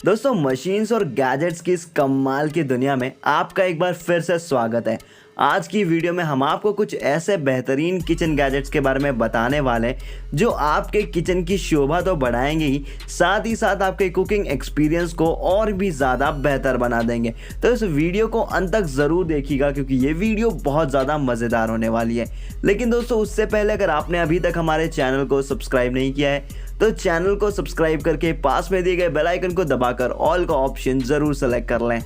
दोस्तों मशीन्स और गैजेट्स की इस कमाल की दुनिया में आपका एक बार फिर से स्वागत है। आज की वीडियो में हम आपको कुछ ऐसे बेहतरीन किचन गैजेट्स के बारे में बताने वाले हैं जो आपके किचन की शोभा तो बढ़ाएंगे ही साथ आपके कुकिंग एक्सपीरियंस को और भी ज़्यादा बेहतर बना देंगे। तो इस वीडियो को अंत तक ज़रूर देखिएगा क्योंकि ये वीडियो बहुत ज़्यादा मज़ेदार होने वाली है। लेकिन दोस्तों उससे पहले अगर आपने अभी तक हमारे चैनल को सब्सक्राइब नहीं किया है तो चैनल को सब्सक्राइब करके पास में दिए गए बेल आइकन को दबाकर ऑल का ऑप्शन ज़रूर सेलेक्ट कर लें।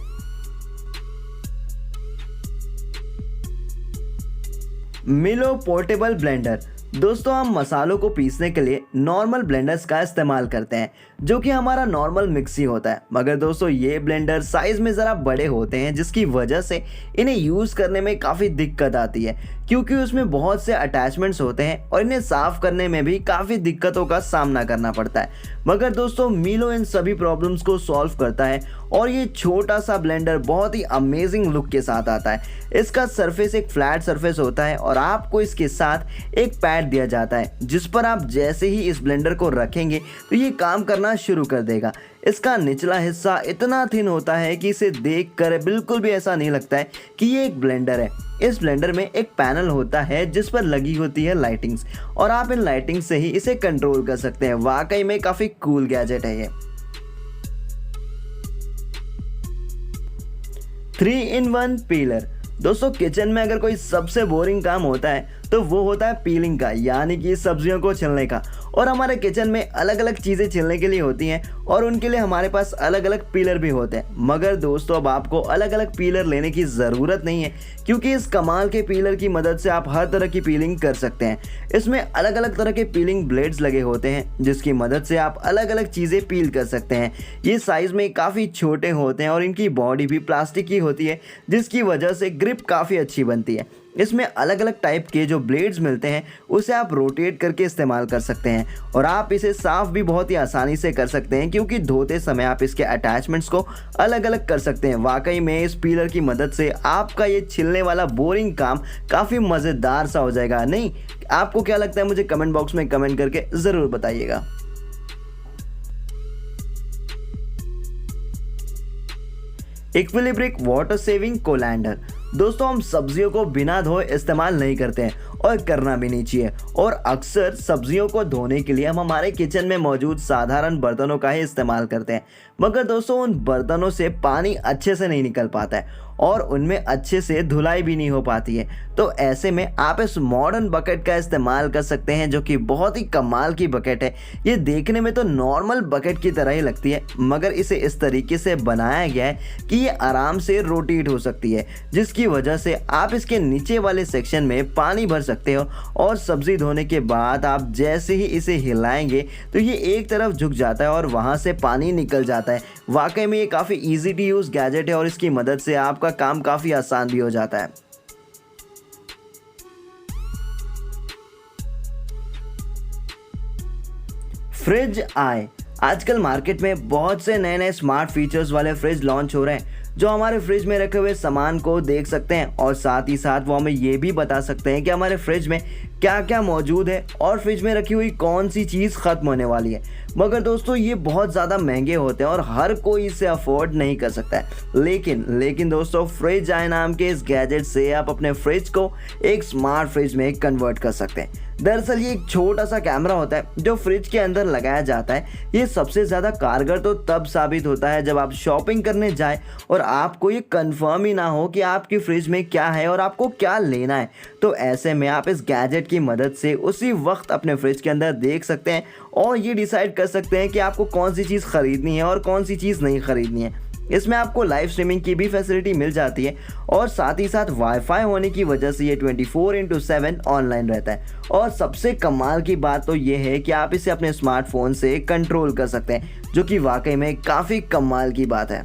मिलो पोर्टेबल ब्लेंडर। दोस्तों हम मसालों को पीसने के लिए नॉर्मल ब्लेंडर्स का इस्तेमाल करते हैं जो कि हमारा नॉर्मल मिक्सी होता है, मगर दोस्तों ये ब्लेंडर साइज़ में ज़रा बड़े होते हैं जिसकी वजह से इन्हें यूज़ करने में काफ़ी दिक्कत आती है क्योंकि उसमें बहुत से अटैचमेंट्स होते हैं और इन्हें साफ़ करने में भी काफ़ी दिक्कतों का सामना करना पड़ता है। मगर दोस्तों मिलो इन सभी प्रॉब्लम्स को सॉल्व करता है और ये छोटा सा ब्लेंडर बहुत ही अमेजिंग लुक के साथ आता है। इसका सरफेस एक फ्लैट सरफेस होता है और आपको इसके साथ एक पैड दिया जाता है जिस पर आप जैसे ही इस ब्लेंडर को रखेंगे तो ये काम करना शुरू कर देगा। इसका निचला हिस्सा इतना थिन होता है कि इसे देखकर बिल्कुल भी ऐसा नहीं लगता है कि ये एक ब्लेंडर है। इस ब्लेंडर में एक पैनल होता है जिस पर लगी होती है लाइटिंग्स और आप इन लाइटिंग्स से ही इसे कंट्रोल कर सकते हैं। वाकई में काफ़ी कूल गैजेट है ये। 3-in-1 pillar. दोस्तों किचन में अगर कोई सबसे बोरिंग काम होता है तो वो होता है पीलिंग का, यानी कि सब्जियों को छिलने का। और हमारे किचन में अलग अलग चीज़ें छिलने के लिए होती हैं और उनके लिए हमारे पास अलग अलग पीलर भी होते हैं। मगर दोस्तों अब आपको अलग अलग पीलर लेने की ज़रूरत नहीं है क्योंकि इस कमाल के पीलर की मदद से आप हर तरह की पीलिंग कर सकते हैं। इसमें अलग अलग तरह के पीलिंग ब्लेड्स लगे होते हैं जिसकी मदद से आप अलग अलग चीज़ें पील कर सकते हैं। ये साइज़ में काफ़ी छोटे होते हैं और इनकी बॉडी भी प्लास्टिक की होती है जिसकी वजह से ग्रिप काफ़ी अच्छी बनती है। इसमें अलग अलग टाइप के जो ब्लेड्स मिलते हैं उसे आप रोटेट करके इस्तेमाल कर सकते हैं और आप इसे साफ़ भी बहुत ही आसानी से कर सकते हैं क्योंकि धोते समय आप इसके अटैचमेंट्स को अलग अलग कर सकते हैं। वाकई में इस पीलर की मदद से आपका ये छिलने वाला बोरिंग काम काफ़ी मज़ेदार सा हो जाएगा। नहीं, आपको क्या लगता है मुझे कमेंट बॉक्स में कमेंट करके ज़रूर बताइएगा। इक्विलिब्रिक वाटर सेविंग कोलैंडर। दोस्तों हम सब्जियों को बिना धोए इस्तेमाल नहीं करते हैं और करना भी नहीं चाहिए और अक्सर सब्जियों को धोने के लिए हम हमारे किचन में मौजूद साधारण बर्तनों का ही इस्तेमाल करते हैं। मगर दोस्तों उन बर्तनों से पानी अच्छे से नहीं निकल पाता है और उनमें अच्छे से धुलाई भी नहीं हो पाती है। तो ऐसे में आप इस मॉडर्न बकेट का इस्तेमाल कर सकते हैं जो कि बहुत ही कमाल की बकेट है। ये देखने में तो नॉर्मल बकेट की तरह ही लगती है मगर इसे इस तरीके से बनाया गया है कि ये आराम से रोटेट हो सकती है जिसकी वजह से आप इसके नीचे वाले सेक्शन में पानी भर सकते हो और सब्जी धोने के बाद आप जैसे ही इसे हिलाएंगे तो ये एक तरफ झुक जाता है और वहाँ से पानी निकल जाता है। वाकई में ये काफ़ी ईजी टू यूज़ गैजेट है और इसकी मदद से आपका काम काफ़ी आसान भी हो जाता है। फ्रिज आए। आजकल मार्केट में बहुत से नए नए स्मार्ट फीचर्स वाले फ्रिज लॉन्च हो रहे हैं जो हमारे फ्रिज में रखे हुए सामान को देख सकते हैं और साथ ही साथ वो हमें ये भी बता सकते हैं कि हमारे फ्रिज में क्या क्या मौजूद है और फ्रिज में रखी हुई कौन सी चीज़ ख़त्म होने वाली है। मगर दोस्तों ये बहुत ज़्यादा महंगे होते हैं और हर कोई इसे अफोर्ड नहीं कर सकता है। लेकिन दोस्तों फ्रिज आए नाम के इस गैजेट से आप अपने फ्रिज को एक स्मार्ट फ्रिज में कन्वर्ट कर सकते हैं। दरअसल ये एक छोटा सा कैमरा होता है जो फ्रिज के अंदर लगाया जाता है। ये सबसे ज़्यादा कारगर तो तब साबित होता है जब आप शॉपिंग करने जाएं और आपको ये कंफर्म ही ना हो कि आपकी फ्रिज में क्या है और आपको क्या लेना है। तो ऐसे में आप इस गैजेट की मदद से उसी वक्त अपने फ्रिज के अंदर देख सकते हैं और ये डिसाइड कर सकते हैं कि आपको कौन सी चीज़ ख़रीदनी है और कौन सी चीज़ नहीं ख़रीदनी है। इसमें आपको लाइव स्ट्रीमिंग की भी फैसिलिटी मिल जाती है और साथ ही साथ वाईफाई होने की वजह से ये 24/7 ऑनलाइन रहता है। और सबसे कमाल की बात तो ये है कि आप इसे अपने स्मार्टफोन से कंट्रोल कर सकते हैं जो कि वाकई में काफ़ी कमाल की बात है।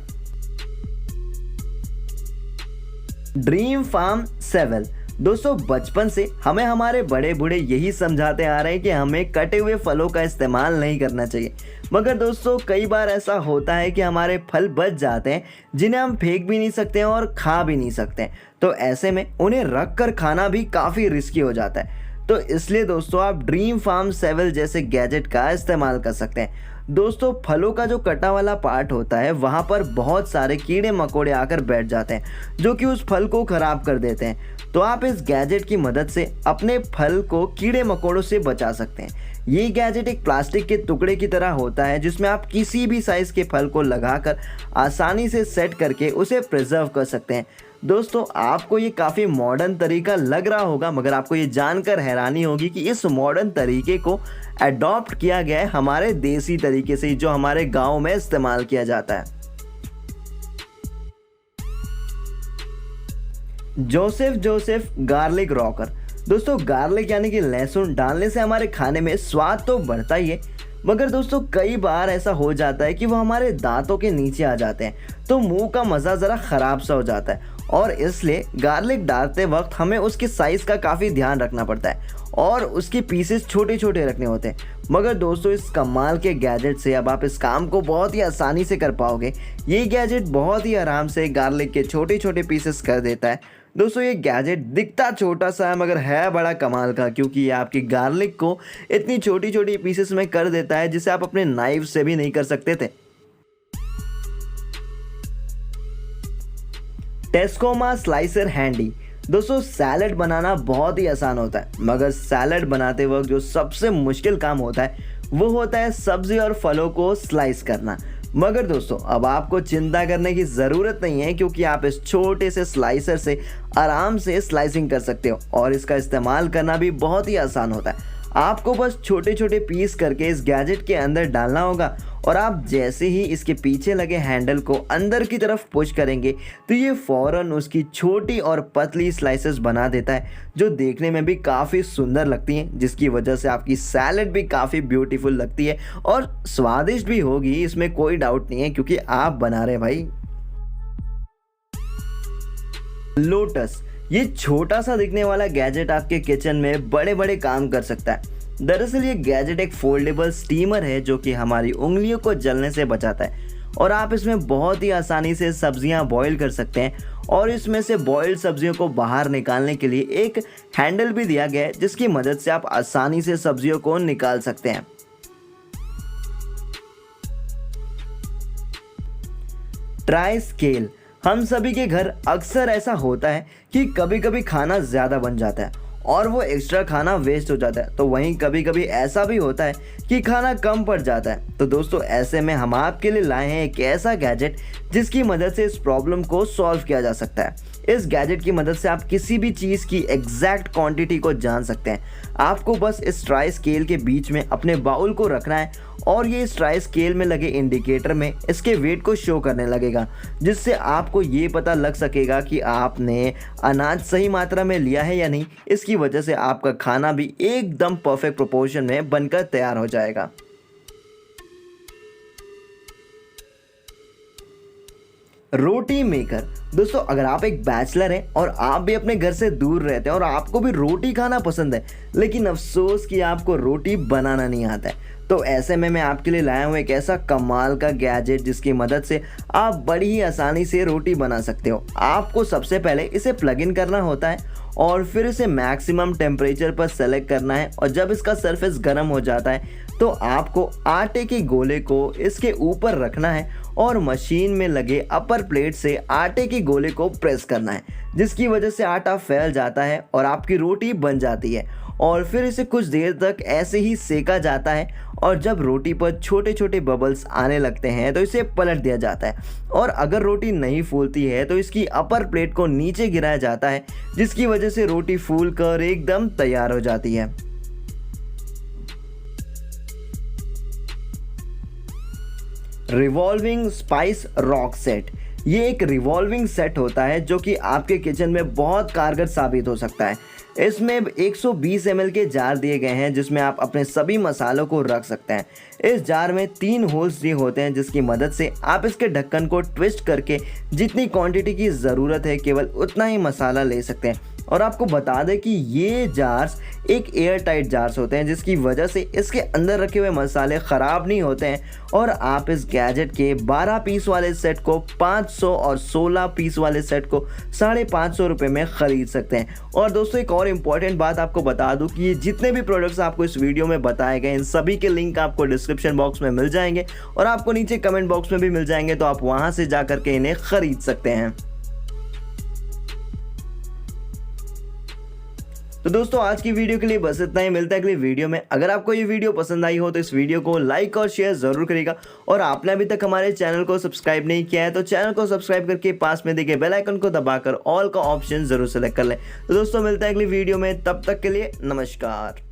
ड्रीम फार्म सेवल। दोस्तों बचपन से हमें हमारे बड़े बूढ़े यही समझाते आ रहे हैं कि हमें कटे हुए फलों का इस्तेमाल नहीं करना चाहिए। मगर दोस्तों कई बार ऐसा होता है कि हमारे फल बच जाते हैं जिन्हें हम फेंक भी नहीं सकते हैं और खा भी नहीं सकते हैं। तो ऐसे में उन्हें रख कर खाना भी काफ़ी रिस्की हो जाता है। तो इसलिए दोस्तों आप ड्रीम फार्म सेवल जैसे गैजेट का इस्तेमाल कर सकते हैं। दोस्तों फलों का जो कटा वाला पार्ट होता है वहाँ पर बहुत सारे कीड़े मकोड़े आकर बैठ जाते हैं जो कि उस फल को ख़राब कर देते हैं। तो आप इस गैजेट की मदद से अपने फल को कीड़े मकोड़ों से बचा सकते हैं। ये गैजेट एक प्लास्टिक के टुकड़े की तरह होता है जिसमें आप किसी भी साइज़ के फल को लगाकर आसानी से सेट करके उसे प्रिजर्व कर सकते हैं। दोस्तों आपको ये काफ़ी मॉडर्न तरीका लग रहा होगा, मगर आपको ये जानकर हैरानी होगी कि इस मॉडर्न तरीके को अडॉप्ट किया गया है हमारे देसी तरीके से जो हमारे गाँव में इस्तेमाल किया जाता है। Joseph garlic rocker. दोस्तों गार्लिक यानी कि लहसुन डालने से हमारे खाने में स्वाद तो बढ़ता ही है, मगर दोस्तों कई बार ऐसा हो जाता है कि वो हमारे दांतों के नीचे आ जाते हैं, तो मुंह का मज़ा ज़रा ख़राब सा हो जाता है। और इसलिए गार्लिक डालते वक्त हमें उसके साइज़ का काफ़ी ध्यान रखना पड़ता है और उसके पीसेस छोटे छोटे रखने होते हैं। मगर दोस्तों इस कमाल के गैजेट से अब आप इस काम को बहुत ही आसानी से कर पाओगे। ये गैजेट बहुत ही आराम से गार्लिक के छोटे छोटे पीसेस कर देता है। दोस्तों ये गैजेट दिखता छोटा सा है मगर है बड़ा कमाल का, क्योंकि ये आपकी गार्लिक को इतनी छोटी छोटी पीसेस में कर देता है जिसे आप अपने नाइफ से भी नहीं कर सकते थे। टेस्कोमा स्लाइसर हैंडी। दोस्तों सैलड बनाना बहुत ही आसान होता है, मगर सैलड बनाते वक्त जो सबसे मुश्किल काम होता है वो होता है सब्जी और फलों को स्लाइस करना। मगर दोस्तों अब आपको चिंता करने की ज़रूरत नहीं है, क्योंकि आप इस छोटे से स्लाइसर से आराम से स्लाइसिंग कर सकते हो और इसका इस्तेमाल करना भी बहुत ही आसान होता है। आपको बस छोटे छोटे पीस करके इस गैजेट के अंदर डालना होगा और आप जैसे ही इसके पीछे लगे हैंडल को अंदर की तरफ पुश करेंगे तो ये फ़ौरन उसकी छोटी और पतली स्लाइसेस बना देता है, जो देखने में भी काफ़ी सुंदर लगती हैं, जिसकी वजह से आपकी सैलड भी काफ़ी ब्यूटीफुल लगती है और स्वादिष्ट भी होगी, इसमें कोई डाउट नहीं है, क्योंकि आप बना रहे भाई। लोटस। ये छोटा सा दिखने वाला गैजेट आपके किचन में बड़े बड़े काम कर सकता है। दरअसल ये गैजेट एक फोल्डेबल स्टीमर है जो कि हमारी उंगलियों को जलने से बचाता है और आप इसमें बहुत ही आसानी से सब्जियां बॉईल कर सकते हैं। और इसमें से बॉइल्ड सब्जियों को बाहर निकालने के लिए एक हैंडल भी दिया गया है जिसकी मदद से आप आसानी से सब्जियों को निकाल सकते हैं। Try scale. हम सभी के घर अक्सर ऐसा होता है कि कभी कभी खाना ज़्यादा बन जाता है और वो एक्स्ट्रा खाना वेस्ट हो जाता है, तो वहीं कभी कभी ऐसा भी होता है कि खाना कम पड़ जाता है। तो दोस्तों ऐसे में हम आपके लिए लाए हैं एक ऐसा गैजेट जिसकी मदद से इस प्रॉब्लम को सॉल्व किया जा सकता है। इस गैजेट की मदद से आप किसी भी चीज़ की एग्जैक्ट क्वांटिटी को जान सकते हैं। आपको बस इस ट्राई स्केल के बीच में अपने बाउल को रखना है और ये इस ट्राई स्केल में लगे इंडिकेटर में इसके वेट को शो करने लगेगा, जिससे आपको ये पता लग सकेगा कि आपने अनाज सही मात्रा में लिया है या नहीं। इसकी वजह से आपका खाना भी एकदम परफेक्ट प्रोपोर्शन में बनकर तैयार हो जाएगा। रोटी मेकर। दोस्तों अगर आप एक बैचलर हैं और आप भी अपने घर से दूर रहते हैं और आपको भी रोटी खाना पसंद है, लेकिन अफसोस कि आपको रोटी बनाना नहीं आता है, तो ऐसे में मैं आपके लिए लाया हूँ एक ऐसा कमाल का गैजेट जिसकी मदद से आप बड़ी ही आसानी से रोटी बना सकते हो। आपको सबसे पहले इसे प्लग इन करना होता है और फिर इसे मैक्सिमम टेम्परेचर पर सेलेक्ट करना है और जब इसका सरफेस गर्म हो जाता है तो आपको आटे के गोले को इसके ऊपर रखना है और मशीन में लगे अपर प्लेट से आटे के गोले को प्रेस करना है, जिसकी वजह से आटा फैल जाता है और आपकी रोटी बन जाती है। और फिर इसे कुछ देर तक ऐसे ही सेका जाता है और जब रोटी पर छोटे छोटे बबल्स आने लगते हैं तो इसे पलट दिया जाता है और अगर रोटी नहीं फूलती है तो इसकी अपर प्लेट को नीचे गिराया जाता है, जिसकी वजह से रोटी फूल कर एकदम तैयार हो जाती है। Revolving spice rock set. ये एक रिवॉल्विंग सेट होता है जो कि आपके किचन में बहुत कारगर साबित हो सकता है। इसमें 120 ml के जार दिए गए हैं जिसमें आप अपने सभी मसालों को रख सकते हैं। इस जार में 3 होल्स दिए होते हैं जिसकी मदद से आप इसके ढक्कन को ट्विस्ट करके जितनी क्वांटिटी की ज़रूरत है केवल उतना ही मसाला ले सकते हैं। और आपको बता दें कि ये जार्स एक एयर टाइट जार्स होते हैं, जिसकी वजह से इसके अंदर रखे हुए मसाले ख़राब नहीं होते हैं और आप इस गैजेट के 12 पीस वाले सेट को 500 और 16 पीस वाले सेट को 550 रुपये में ख़रीद सकते हैं। और दोस्तों एक और इम्पॉर्टेंट बात आपको बता दूं कि ये जितने भी प्रोडक्ट्स आपको इस वीडियो में बताए गए इन सभी के लिंक आपको डिस्क्रिप्शन बॉक्स में मिल जाएंगे और आपको नीचे कमेंट बॉक्स में भी मिल जाएंगे, तो आप वहाँ से जा करके इन्हें ख़रीद सकते हैं। तो दोस्तों आज की वीडियो के लिए बस इतना ही, मिलता है अगली वीडियो में। अगर आपको ये वीडियो पसंद आई हो तो इस वीडियो को लाइक और शेयर जरूर करिएगा और आपने अभी तक हमारे चैनल को सब्सक्राइब नहीं किया है तो चैनल को सब्सक्राइब करके पास में दिखे बेल आइकन को दबाकर ऑल का ऑप्शन जरूर सेलेक्ट कर लें। तो दोस्तों मिलता है अगली वीडियो में, तब तक के लिए नमस्कार।